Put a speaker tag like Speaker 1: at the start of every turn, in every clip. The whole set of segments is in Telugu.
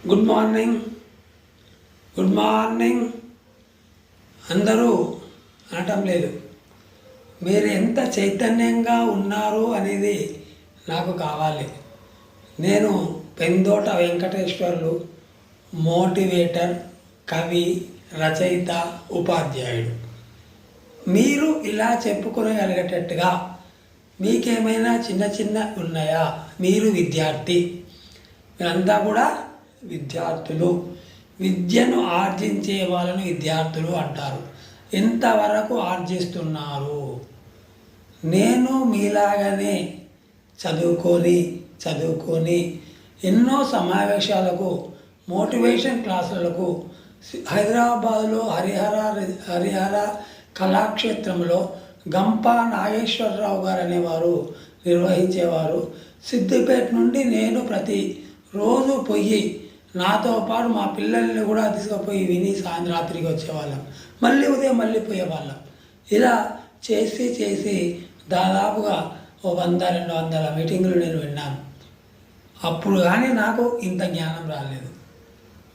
Speaker 1: గుడ్ మార్నింగ్ గుడ్ మార్నింగ్ అందరూ అనటం లేదు. మీరు ఎంత చైతన్యంగా ఉన్నారు అనేది నాకు కావాలి. నేను పెందోట వెంకటేశ్వర్లు, మోటివేటర్, కవి, రచయిత, ఉపాధ్యాయుడు. మీరు ఇలా చెప్పుకోగలిగేటట్టుగా మీకేమైనా చిన్న చిన్న ఉన్నాయా? మీరు విద్యార్థి, మీరంతా కూడా విద్యార్థులు. విద్యను ఆర్జించే వాళ్ళని విద్యార్థులు అంటారు. ఎంతవరకు ఆర్జిస్తున్నారు? నేను మీలాగానే చదువుకొని ఎన్నో సమావేశాలకు, మోటివేషన్ క్లాసులకు హైదరాబాదులో హరిహర కళాక్షేత్రంలో గంపా నాగేశ్వరరావు గారు అనేవారు నిర్వహించేవారు. సిద్దిపేట నుండి నేను ప్రతి రోజు పోయి నాతో పాటు మా పిల్లల్ని కూడా తీసుకుపోయి విని రాత్రికి వచ్చేవాళ్ళం. మళ్ళీ ఉదయం మళ్ళీ పోయేవాళ్ళం. ఇలా చేసి దాదాపుగా 100-200 మీటింగులు నేను విన్నాను. అప్పుడు కానీ నాకు ఇంత జ్ఞానం రాలేదు.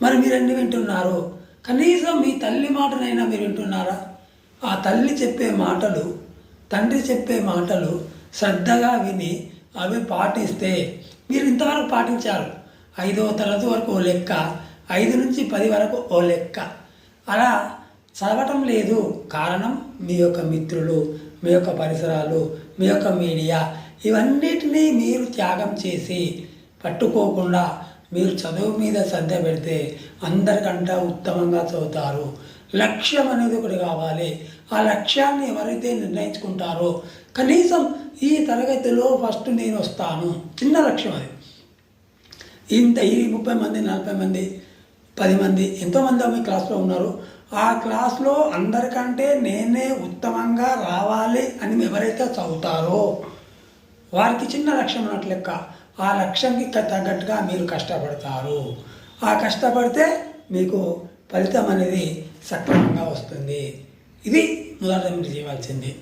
Speaker 1: మరి మీరెన్ని వింటున్నారు? కనీసం మీ తల్లి మాటనైనా మీరు వింటున్నారా? ఆ తల్లి చెప్పే మాటలు, తండ్రి చెప్పే మాటలు శ్రద్ధగా విని అవి పాటిస్తే, మీరు ఇంతవరకు పాటించారు. 5వ తరగతి వరకు ఓ లెక్క, 5 నుంచి 10 వరకు ఓ లెక్క, అలా చదవటం లేదు. కారణం మీ యొక్క మిత్రులు, మీ యొక్క పరిసరాలు, మీ యొక్క మీడియా, ఇవన్నిటినీ మీరు త్యాగం చేసి పట్టుకోకుండా మీరు చదువు మీద శ్రద్ధ పెడితే అందరికంటే ఉత్తమంగా చదువుతారు. లక్ష్యం అనేది ఒకటి కావాలి. ఆ లక్ష్యాన్ని ఎవరైతే నిర్ణయించుకుంటారో, కనీసం ఈ తరగతిలో ఫస్ట్ నేను వస్తాను, చిన్న లక్ష్యం అది. ఈ 30 మంది, 40 మంది, 10 మంది, ఎంతోమంది మీ క్లాస్లో ఉన్నారు. ఆ క్లాస్లో అందరికంటే నేనే ఉత్తమంగా రావాలి అని ఎవరైతే చదువుతారో వారికి చిన్న లక్ష్యం అన్నట్లు లెక్క. ఆ లక్ష్యంకి తగ్గట్టుగా మీరు కష్టపడతారు. ఆ కష్టపడితే మీకు ఫలితం అనేది సక్రమంగా వస్తుంది. ఇది మొదట మీరు చేయవలసింది.